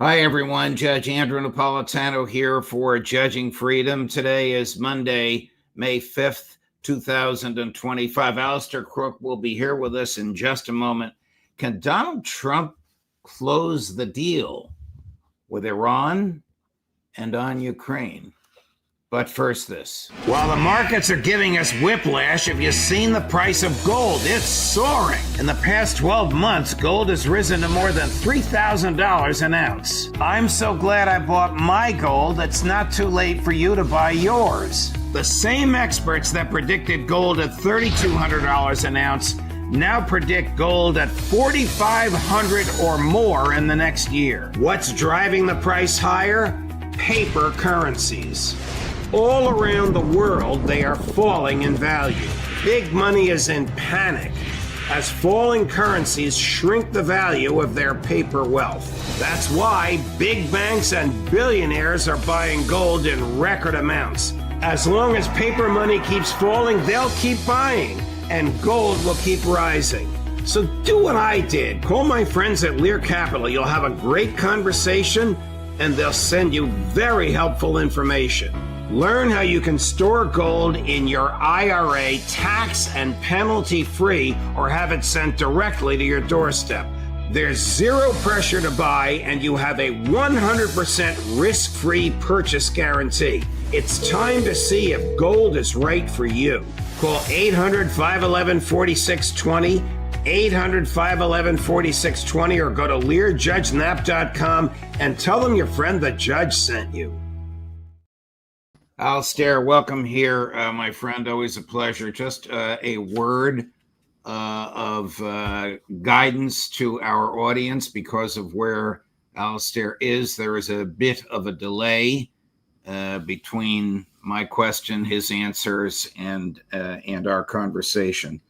Hi, everyone. Judge Andrew Napolitano here for Judging Freedom. Today is Monday, May 5th, 2025. Alastair Crooke will be here with us in just a moment. Can Donald Trump close the deal with Iran and on Ukraine? But first, this. While the markets are giving us whiplash, have you seen the price of gold? It's soaring. In the past 12 months, gold has risen to more than $3,000 an ounce. I'm so glad I bought my gold. It's not too late for you to buy yours. The same experts that predicted gold at $3,200 an ounce now predict gold at $4,500 or more in the next year. What's driving the price higher? Paper currencies. All around the world, they are falling in value. Big money is in panic as falling currencies shrink the value of their paper wealth. That's why big banks and billionaires are buying gold in record amounts. As long as paper money keeps falling, they'll keep buying, and gold will keep rising. So do what I did. Call my friends at Lear Capital. You'll have a great conversation, and they'll send you very helpful information. Learn how you can store gold in your IRA tax and penalty free or have it sent directly to your doorstep. There's zero pressure to buy and you have a 100% risk-free purchase guarantee. It's time to see if gold is right for you. Call 800-511-4620, 800-511-4620, or go to LearJudgeNap.com and tell them your friend the judge sent you. Alastair, welcome here, my friend. Always a pleasure. Just a word of guidance to our audience because of where Alastair is. There is a bit of a delay between my question, his answers, and our conversation.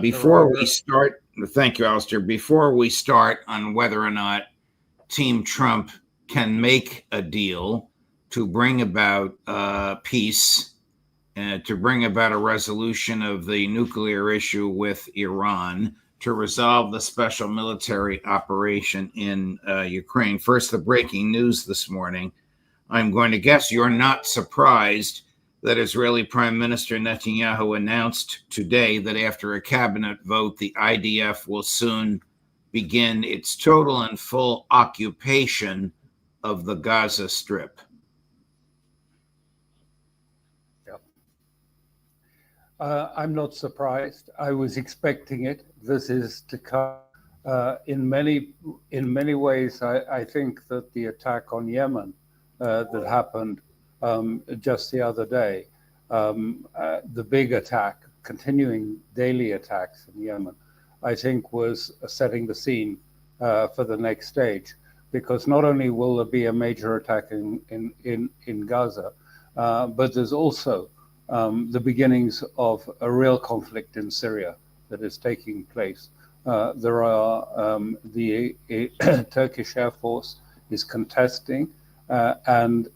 Before we start, thank you, Alastair. Before we start on whether or not Team Trump can make a deal to bring about peace, to bring about a resolution of the nuclear issue with Iran, to resolve the special military operation in Ukraine. First, the breaking news this morning. I'm going to guess you're not surprised that Israeli Prime Minister Netanyahu announced today that after a cabinet vote, the IDF will soon begin its total and full occupation of the Gaza Strip. I'm not surprised. I was expecting it. This is to come. In many ways, I think that the attack on Yemen that happened just the other day, the big attack, continuing daily attacks in Yemen, I think was setting the scene for the next stage. Because not only will there be a major attack in Gaza, but there's also the beginnings of a real conflict in Syria that is taking place. There are the Turkish Air Force is contesting, and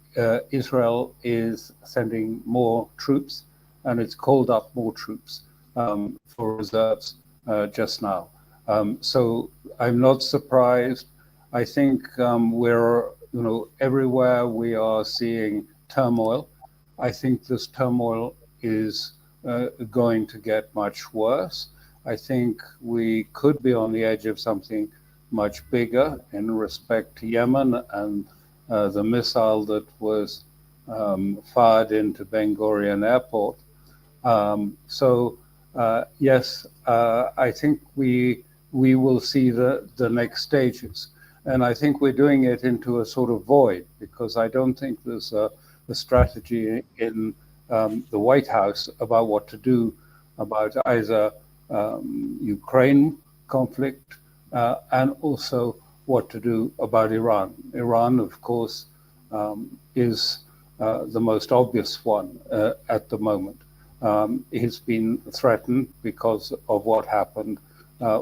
Israel is sending more troops, and it's called up more troops for reserves just now. So I'm not surprised. I think we're, everywhere we are seeing turmoil. I think this turmoil is going to get much worse. I think we could be on the edge of something much bigger in respect to Yemen and the missile that was fired into Ben Gurion Airport. Yes, I think we will see the next stages. And I think we're doing it into a sort of void because I don't think there's a strategy in the White House about what to do about either Ukraine conflict and also what to do about Iran. Iran, of course, is the most obvious one at the moment. It's been threatened because of what happened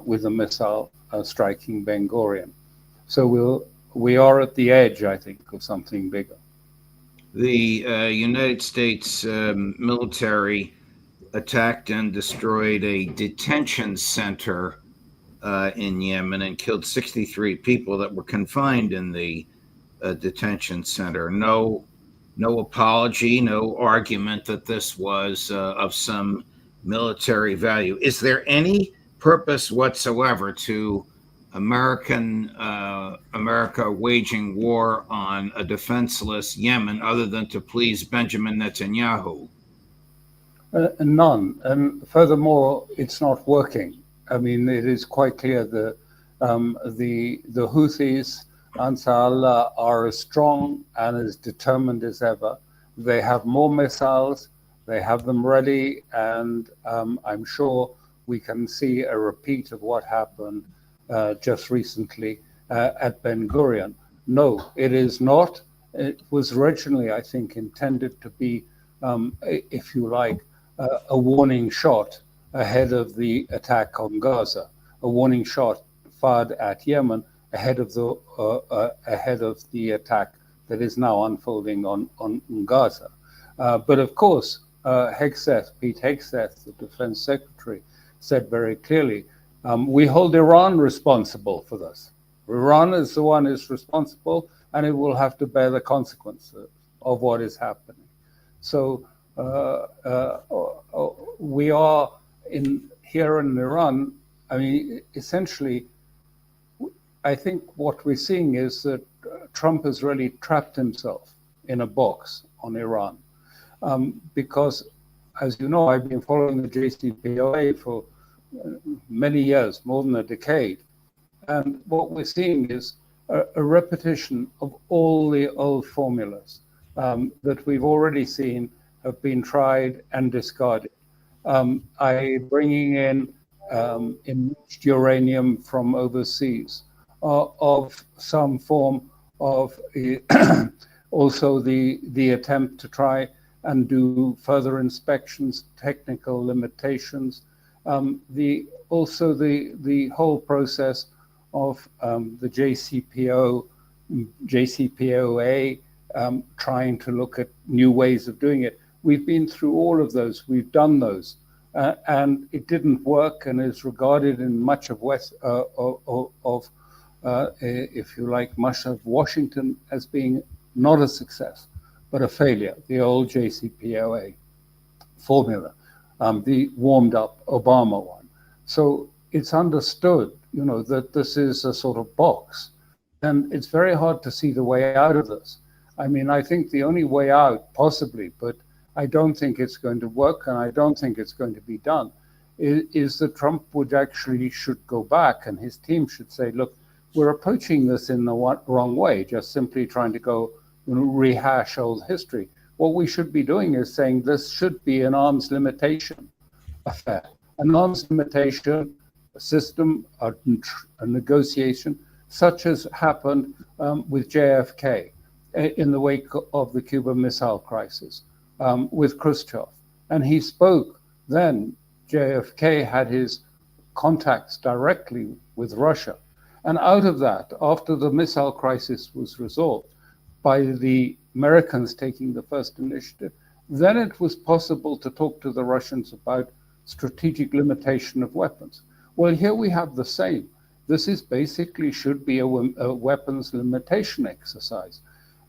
with the missile striking Ben Gurion. So we are at the edge, I think, of something bigger. The United States military attacked and destroyed a detention center in Yemen and killed 63 people that were confined in the detention center. No apology, no argument that this was of some military value. Is there any purpose whatsoever to America waging war on a defenseless Yemen other than to please Benjamin Netanyahu? None. And furthermore, it's not working. I mean, it is quite clear that the Houthis, Ansar Allah, are as strong and as determined as ever. They have more missiles, they have them ready, and I'm sure we can see a repeat of what happened just recently at Ben Gurion. No, it is not. It was originally, I think, intended to be, if you like, a warning shot ahead of the attack on Gaza, a warning shot fired at Yemen ahead of the attack that is now unfolding on Gaza. But of course, Pete Hegseth, the defense secretary, said very clearly, we hold Iran responsible for this. Iran is the one who's responsible, and it will have to bear the consequences of what is happening. So we are here in Iran. I mean, essentially, I think what we're seeing is that Trump has really trapped himself in a box on Iran, because, as you know, I've been following the JCPOA for many years, more than a decade, and what we're seeing is a repetition of all the old formulas that we've already seen have been tried and discarded. Bringing in enriched uranium from overseas, of some form of also the attempt to try and do further inspections, technical limitations, the whole process of the JCPOA trying to look at new ways of doing it. We've been through all of those. We've done those, and it didn't work, and is regarded in much of if you like, much of Washington as being not a success, but a failure. The old JCPOA formula, the warmed up Obama one. So it's understood, that this is a sort of box, and it's very hard to see the way out of this. I mean, I think the only way out, possibly, but I don't think it's going to work, and I don't think it's going to be done, is that Trump should go back, and his team should say, look, we're approaching this in the wrong way, just simply trying to go rehash old history. What we should be doing is saying this should be an arms limitation affair, an arms limitation, a system, a negotiation, such as happened with JFK in the wake of the Cuban Missile Crisis. With Khrushchev. And he spoke then. JFK had his contacts directly with Russia. And out of that, after the missile crisis was resolved by the Americans taking the first initiative, then it was possible to talk to the Russians about strategic limitation of weapons. Well, here we have the same. This is basically should be a weapons limitation exercise,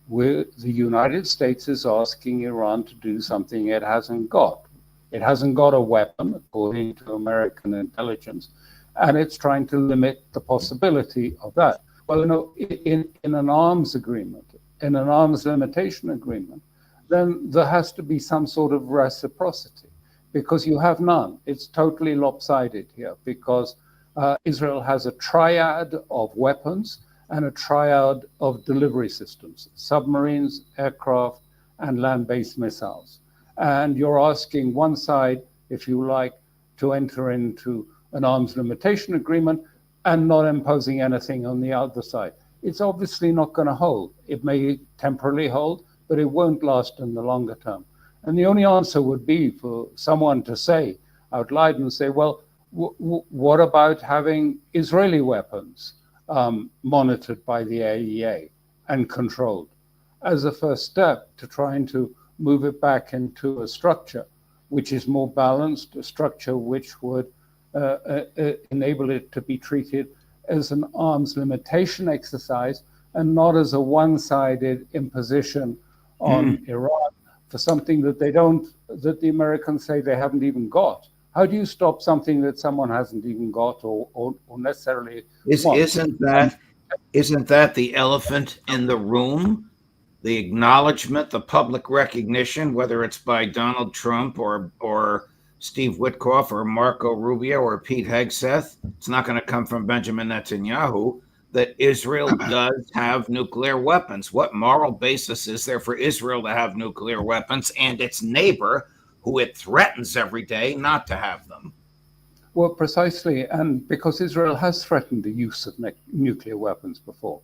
where the United States is asking Iran to do something it hasn't got. It hasn't got a weapon, according to American intelligence, and it's trying to limit the possibility of that. Well, in an arms agreement, in an arms limitation agreement, then there has to be some sort of reciprocity, because you have none. It's totally lopsided here, because Israel has a triad of weapons and a triad of delivery systems, submarines, aircraft, and land-based missiles. And you're asking one side, if you like, to enter into an arms limitation agreement and not imposing anything on the other side. It's obviously not going to hold. It may temporarily hold, but it won't last in the longer term. And the only answer would be for someone to say out loud and say, well, what about having Israeli weapons monitored by the AEA and controlled as a first step to trying to move it back into a structure which is more balanced, a structure which would enable it to be treated as an arms limitation exercise and not as a one-sided imposition on Iran for something that that the Americans say they haven't even got. How do you stop something that someone hasn't even got or necessarily wants? Isn't that the elephant in the room? The acknowledgement, the public recognition, whether it's by Donald Trump or Steve Witkoff or Marco Rubio or Pete Hegseth, it's not going to come from Benjamin Netanyahu, that Israel does have nuclear weapons. What moral basis is there for Israel to have nuclear weapons and its neighbor, who it threatens every day, not to have them? Well, precisely, and because Israel has threatened the use of nuclear weapons before.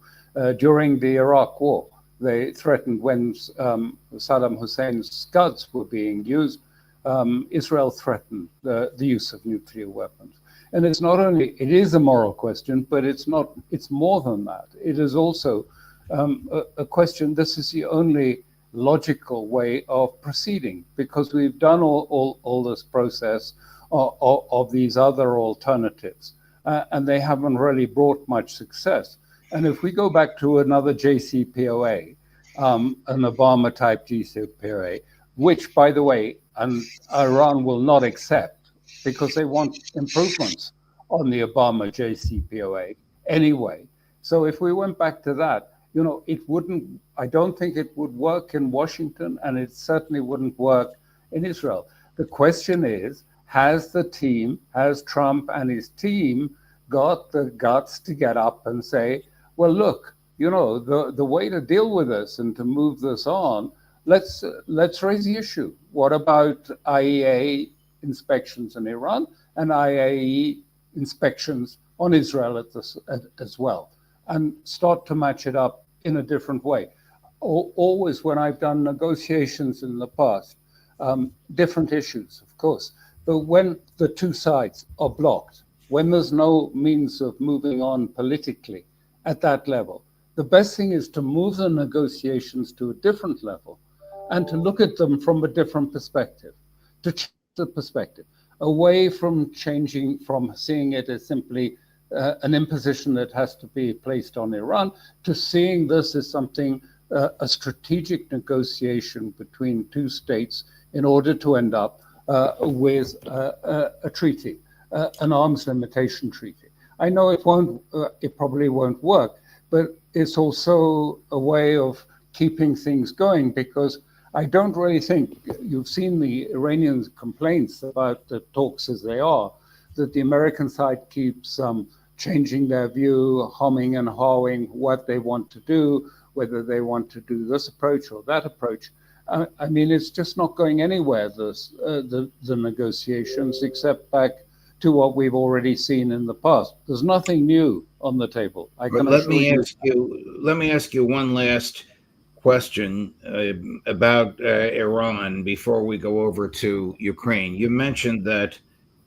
During the Iraq War, they threatened when Saddam Hussein's Scuds were being used, Israel threatened the use of nuclear weapons. And it's not only, it is a moral question, but it's more than that. It is also a question, this is the only logical way of proceeding, because we've done all this process of these other alternatives, and they haven't really brought much success. And if we go back to another JCPOA, an Obama-type JCPOA, which, by the way, Iran will not accept because they want improvements on the Obama JCPOA anyway. So if we went back to that, I don't think it would work in Washington, and it certainly wouldn't work in Israel. The question is, has Trump and his team got the guts to get up and say, well, look, the way to deal with this and to move this on, let's raise the issue. What about IAEA inspections in Iran and IAEA inspections on Israel as well, and start to match it up in a different way? Always when I've done negotiations in the past, different issues, of course, but when the two sides are blocked, when there's no means of moving on politically at that level, the best thing is to move the negotiations to a different level and to look at them from a different perspective, to change the perspective, away from seeing it as simply an imposition that has to be placed on Iran, to seeing this as something, a strategic negotiation between two states in order to end up with a treaty, an arms limitation treaty. I know it probably won't work, but it's also a way of keeping things going, because I don't really think, you've seen the Iranian complaints about the talks as they are, that the American side keeps changing their view, humming and hawing what they want to do, whether they want to do this approach or that approach. I mean, it's just not going anywhere, the negotiations, except back to what we've already seen in the past. There's nothing new on the table. Let me ask you one last question about Iran before we go over to Ukraine. You mentioned that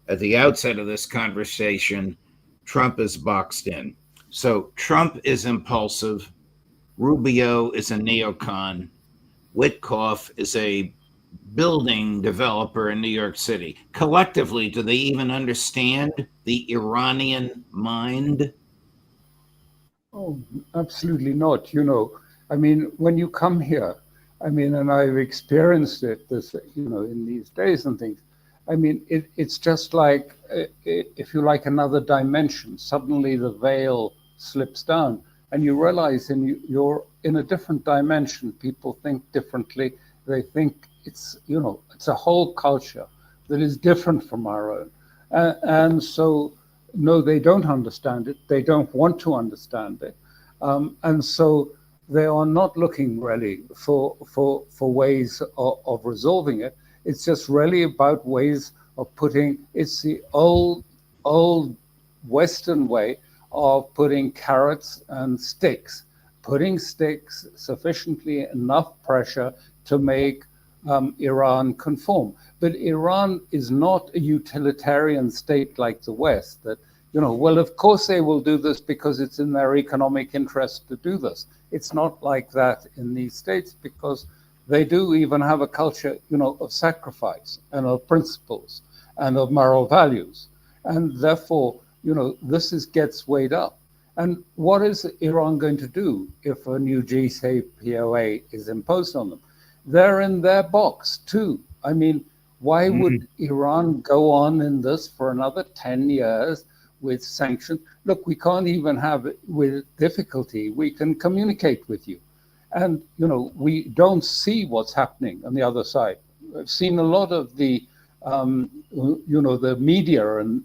at the outset of this conversation, Trump is boxed in. So Trump is impulsive. Rubio is a neocon. Witkoff is a building developer in New York City. Collectively, do they even understand the Iranian mind? Oh, absolutely not. I mean, when you come here, and I've experienced it in these days and things. I mean, it's just like, if you like, another dimension. Suddenly the veil slips down and you realize you're in a different dimension. People think differently. They think it's a whole culture that is different from our own. And so, no, they don't understand it. They don't want to understand it. And so they are not looking really for ways of resolving it. It's just really about ways of it's the old Western way of putting carrots and sticks, putting sticks, sufficiently enough pressure to make Iran conform. But Iran is not a utilitarian state like the West that, well, of course they will do this because it's in their economic interest to do this. It's not like that in these states, because they do even have a culture, of sacrifice and of principles and of moral values. And therefore, this gets weighed up. And what is Iran going to do if a new JCPOA is imposed on them? They're in their box too. I mean, why would Iran go on in this for another 10 years with sanctions? Look, we can't even have it with difficulty. We can communicate with you. And, we don't see what's happening on the other side. I've seen a lot of the, the media and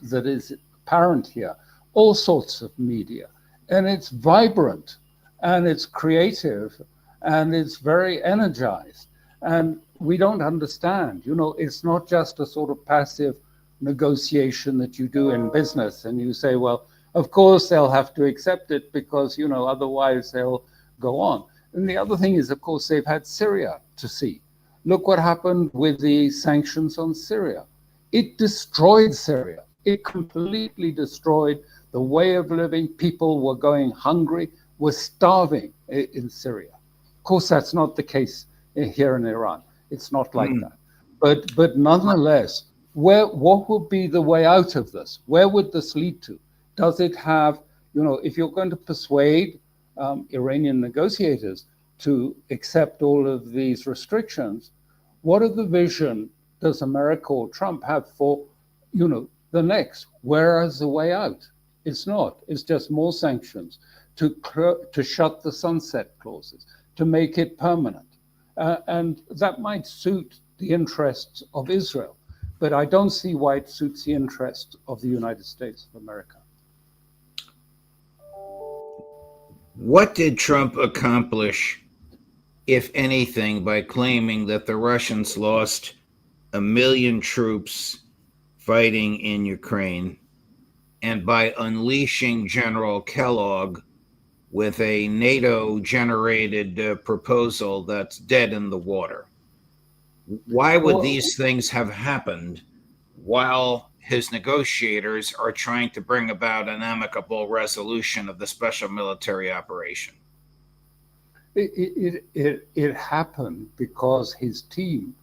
that is apparent here, all sorts of media. And it's vibrant and it's creative and it's very energized. And we don't understand, it's not just a sort of passive negotiation that you do in business and you say, well, of course they'll have to accept it because, otherwise they'll go on. And the other thing is, of course, they've had Syria to see. Look what happened with the sanctions on Syria. It destroyed Syria. It completely destroyed the way of living. People were going hungry, were starving in Syria. Of course, that's not the case here in Iran. It's not like that. But nonetheless, what would be the way out of this? Where would this lead to? Does it have, if you're going to persuade Iranian negotiators to accept all of these restrictions, what are the vision does America or Trump have for, the next? Where is the way out? It's not. It's just more sanctions to shut the sunset clauses, to make it permanent. And that might suit the interests of Israel, but I don't see why it suits the interests of the United States of America. What did Trump accomplish, if anything, by claiming that the Russians lost 1 million troops fighting in Ukraine and by unleashing General Kellogg with a NATO-generated proposal that's dead in the water? Why would these things have happened while his negotiators are trying to bring about an amicable resolution of the special military operation? It happened because his team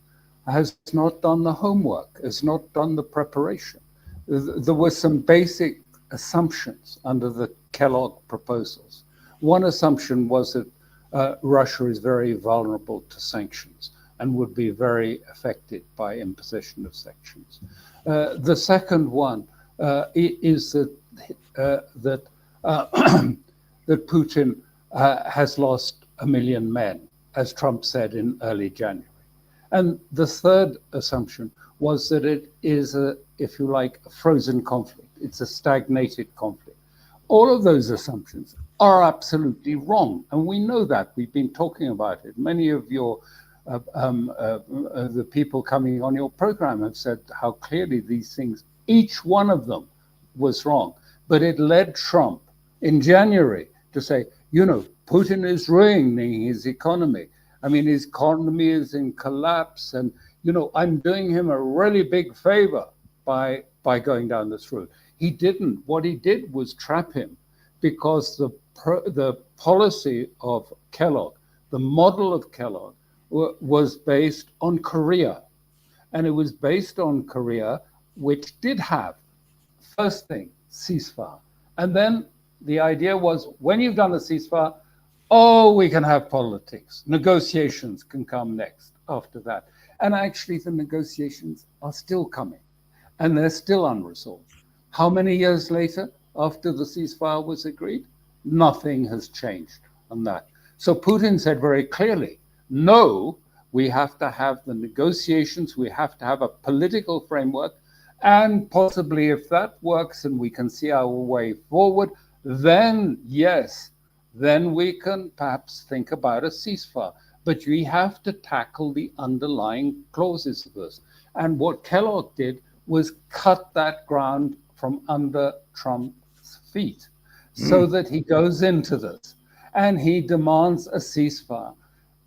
has not done the homework, has not done the preparation. There were some basic assumptions under the Kellogg proposals. One assumption was that Russia is very vulnerable to sanctions and would be very affected by imposition of sanctions. The second one is that Putin has lost 1 million men, as Trump said in early January. And the third assumption was that it is, if you like, a frozen conflict. It's a stagnated conflict. All of those assumptions are absolutely wrong. And we know that. We've been talking about it. Many of your the people coming on your program have said how clearly these things, each one of them was wrong. But it led Trump in January to say, Putin is ruining his economy. I mean, his economy is in collapse. And, I'm doing him a really big favor by going down this route. He didn't. What he did was trap him because the policy of Kellogg, the model of Kellogg, was based on Korea. And it was based on Korea, which did have, first thing, ceasefire. And then the idea was, when you've done a ceasefire, we can have politics. Negotiations can come next after that. And actually, the negotiations are still coming. And they're still unresolved. How many years later, after the ceasefire was agreed? Nothing has changed on that. So Putin said very clearly, no, we have to have the negotiations, we have to have a political framework, and possibly if that works and we can see our way forward, then yes, then we can perhaps think about a ceasefire. But we have to tackle the underlying clauses of this. And what Kellogg did was cut that ground from under Trump's feet so that he goes into this and he demands a ceasefire.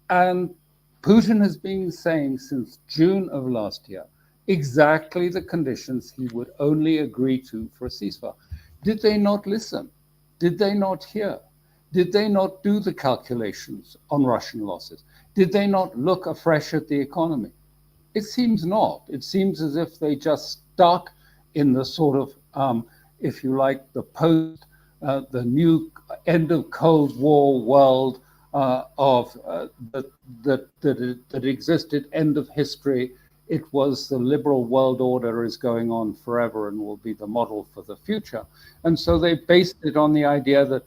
And Putin has been saying since June of last year exactly the conditions he would only agree to for a ceasefire. Did they not listen? Did they not hear? Did they not do the calculations on Russian losses? Did they not look afresh at the economy? It seems not. It seems as if they just stuck in the sort of, if you like, the new end of Cold War world that existed, end of history. It was the liberal world order is going on forever and will be the model for the future. And so they based it on the idea that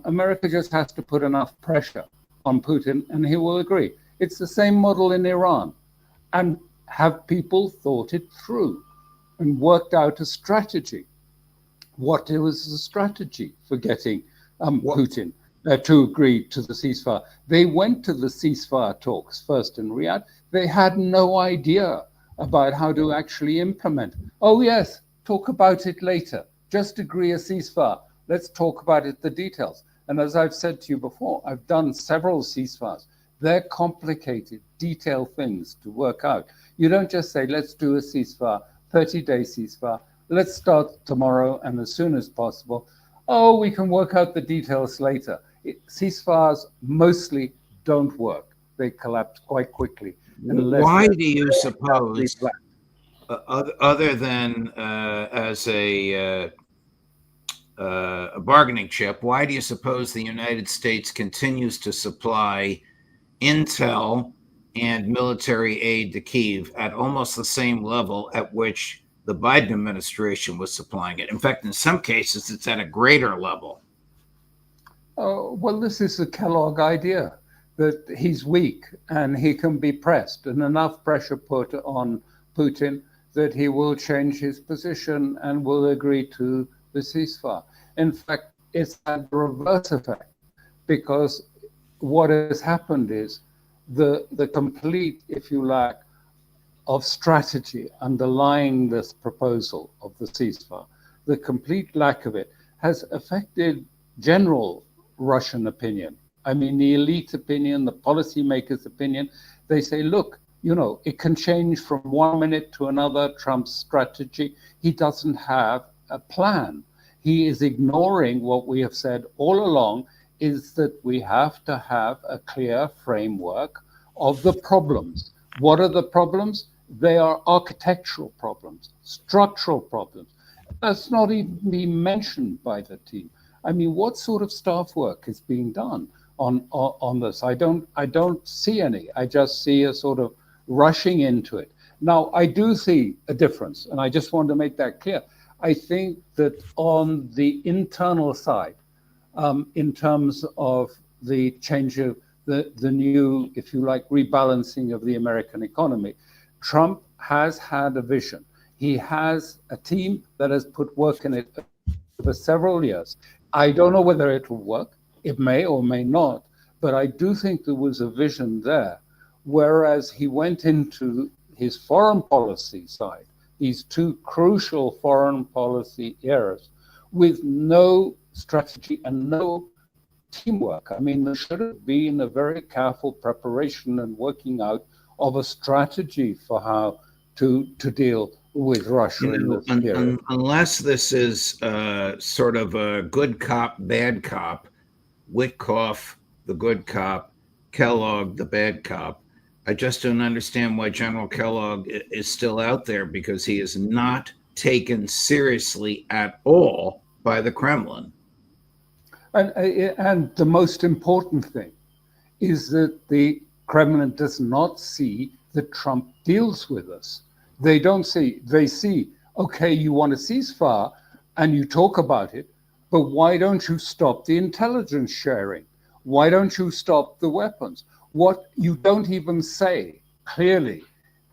America just has to put enough pressure on Putin and he will agree. It's the same model in Iran. And have people thought it through and worked out a strategy? What was the strategy for getting Putin to agree to the ceasefire? They went to the ceasefire talks first in Riyadh. They had no idea about how to actually implement. Oh, yes, talk about it later. Just agree a ceasefire. Let's talk about it, the details. And as I've said to you before, I've done several ceasefires. They're complicated, detailed things to work out. You don't just say, let's do a ceasefire, 30-day ceasefire. Let's start tomorrow and as soon as possible. Oh, we can work out the details later. Ceasefires mostly don't work. They collapse quite quickly. Why do you suppose, other than as a bargaining chip, why do you suppose the United States continues to supply intel and military aid to Kyiv at almost the same level at which the Biden administration was supplying it? In fact, in some cases, it's at a greater level. Well, this is the Kellogg idea that he's weak and he can be pressed, and enough pressure put on Putin that he will change his position and will agree to the ceasefire. In fact, it's had the reverse effect, because what has happened is the complete, if you like, of strategy underlying this proposal of the ceasefire, the complete lack of it has affected general Russian opinion. I mean, the elite opinion, the policymakers' opinion. They say, look, you know, it can change from 1 minute to another, Trump's strategy. He doesn't have a plan. He is ignoring what we have said all along, is that we have to have a clear framework of the problems. What are the problems? They are architectural problems, structural problems. That's not even being mentioned by the team. I mean, what sort of staff work is being done on this? I don't see any. I just see a sort of rushing into it. Now, I do see a difference, and I just want to make that clear. I think that on the internal side, in terms of the change of the new, if you like, rebalancing of the American economy, Trump has had a vision. He has a team that has put work in it over several years. I don't know whether it will work. It may or may not, but I do think there was a vision there. Whereas he went into his foreign policy side, these two crucial foreign policy areas, with no strategy and no teamwork. I mean, there should have been a very careful preparation and working out of a strategy for how to deal with Russia in this period. Unless this is sort of a good cop, bad cop, Witkoff, the good cop, Kellogg, the bad cop, I just don't understand why General Kellogg is still out there, because he is not taken seriously at all by the Kremlin. And the most important thing is that the Kremlin does not see that Trump deals with us. They don't see, they see, okay, you want a ceasefire and you talk about it, but why don't you stop the intelligence sharing? Why don't you stop the weapons? What you don't even say clearly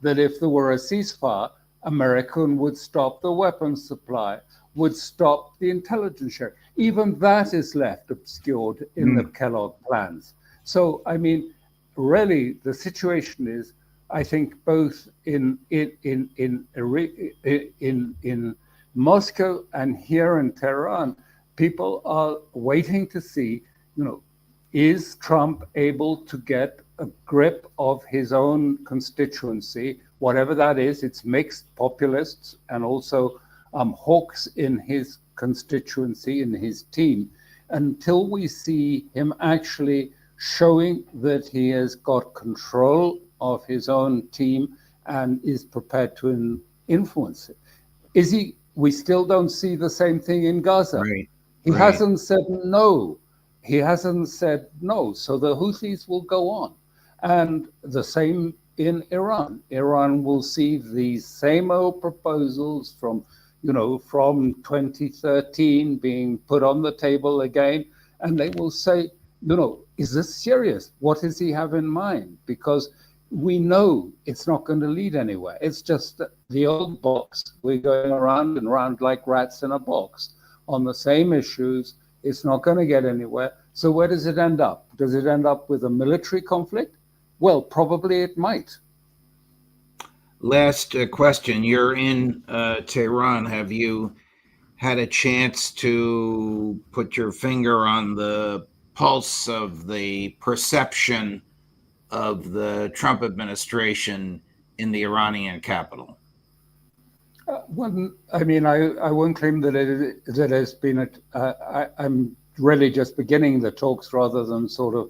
that if there were a ceasefire, America would stop the weapons supply, would stop the intelligence sharing. Even that is left obscured in the Kellogg plans. So, I mean, really, the situation is, I think, both in Moscow and here in Tehran, people are waiting to see, you know, is Trump able to get a grip of his own constituency, whatever that is? It's mixed populists and also hawks in his constituency, in his team, until we see him actually showing that he has got control of his own team and is prepared to influence it. We still don't see the same thing in Gaza. Right. He Right. hasn't said no. He hasn't said no. So the Houthis will go on. And the same in Iran. Iran will see these same old proposals from 2013 being put on the table again. And they will say, is this serious? What does he have in mind? Because we know it's not going to lead anywhere. It's just the old box. We're going around and around like rats in a box on the same issues. It's not going to get anywhere. So where does it end up? Does it end up with a military conflict? Well, probably it might. Last question. You're in Tehran. Have you had a chance to put your finger on the pulse of the perception of the Trump administration in the Iranian capital? I won't claim that it has been. I'm really just beginning the talks rather than sort of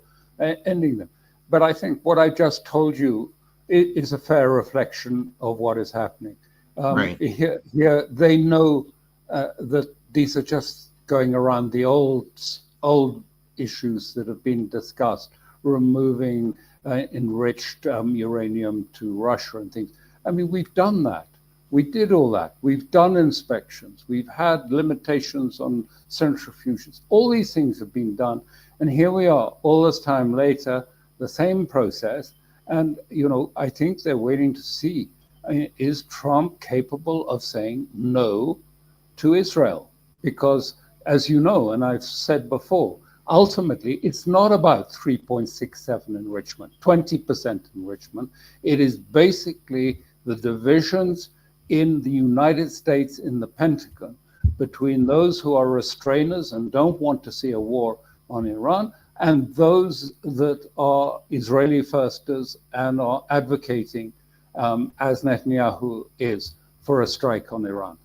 ending them. But I think what I just told you is a fair reflection of what is happening. Right. Here, they know that these are just going around the old issues that have been discussed, removing enriched uranium to Russia and things. I mean, we've done that. We did all that. We've done inspections. We've had limitations on centrifuges. All these things have been done. And here we are, all this time later, the same process. And, I think they're waiting to see, is Trump capable of saying no to Israel? Because, as you know, and I've said before, ultimately, it's not about 3.67 enrichment, 20% enrichment. It is basically the divisions in the United States, in the Pentagon, between those who are restrainers and don't want to see a war on Iran, and those that are Israeli firsters and are advocating, as Netanyahu is, for a strike on Iran.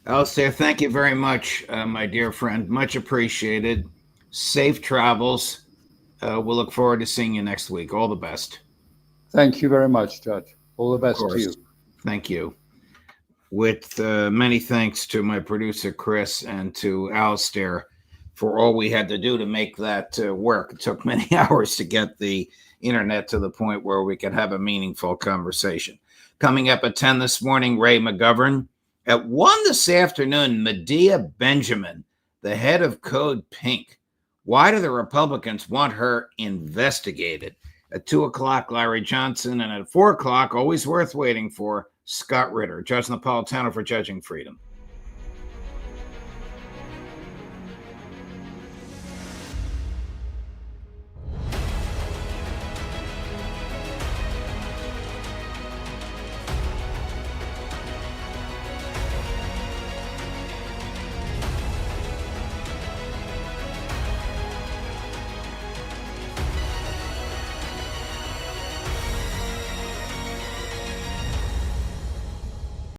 Alastair, thank you very much, my dear friend. Much appreciated. Safe travels. We'll look forward to seeing you next week. All the best. Thank you very much, Judge. All the best to you. Thank you. With many thanks to my producer, Chris, and to Alastair for all we had to do to make that work. It took many hours to get the internet to the point where we could have a meaningful conversation. Coming up at 10 this morning, Ray McGovern. At 1 this afternoon, Medea Benjamin, the head of Code Pink. Why do the Republicans want her investigated? At 2 o'clock, Larry Johnson. And at 4 o'clock, always worth waiting for, Scott Ritter, Judge Napolitano for Judging Freedom.